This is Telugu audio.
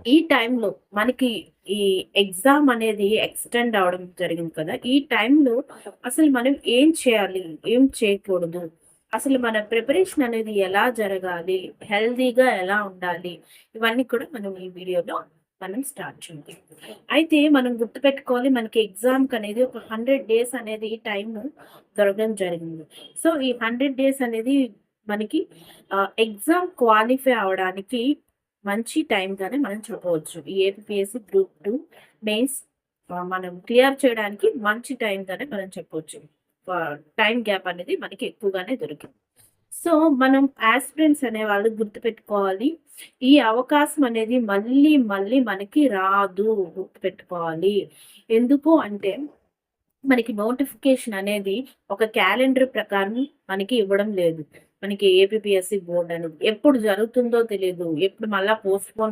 ఈ టైంలో మనకి ఈ ఎగ్జామ్ అనేది ఎక్స్టెండ్ అవ్వడం జరిగింది కదా! ఈ టైంలో అసలు మనం ఏం చేయాలి? ఏం చేయకూడదు? అసలు మన ప్రిపరేషన్ అనేది ఎలా జరగాలి? హెల్తీగా ఎలా ఉండాలి? ఇవన్నీ కూడా మనం ఈ వీడియోలో మనం స్టార్ట్ చేద్దాం. అయితే మనం గుర్తుపెట్టుకోవాలి, మనకి ఎగ్జామ్‌కనేది ఒక 100 డేస్ అనేది టైము దొరకడం జరిగింది. సో, ఈ 100 డేస్ అనేది మనకి ఎగ్జామ్ క్వాలిఫై అవ్వడానికి మంచి టైంగానే మనం చెప్పవచ్చు. ఈ ఏపీపీఎస్సీ గ్రూప్ 2 మెయిన్స్ మనం క్లియర్ చేయడానికి మంచి టైంగానే మనం చెప్పొచ్చు. టైమ్ గ్యాప్ అనేది మనకి ఎక్కువగానే దొరికింది. సో, మనం యాస్పిరెంట్స్ అనేవాళ్ళు గుర్తుపెట్టుకోవాలి. ఈ అవకాశం అనేది మళ్ళీ, మళ్ళీ మనకి రాదు, గుర్తుపెట్టుకోవాలి. ఎందుకు అంటే మనకి నోటిఫికేషన్ అనేది ఒక క్యాలెండర్ ప్రకారం మనకి ఇవ్వడం లేదు. మనకి ఏపీపీఎస్సీ బోర్డ్ అనేది. ఎప్పుడు జరుగుతుందో తెలీదు. ఎప్పుడు మళ్ళా పోస్ట్‌పోన్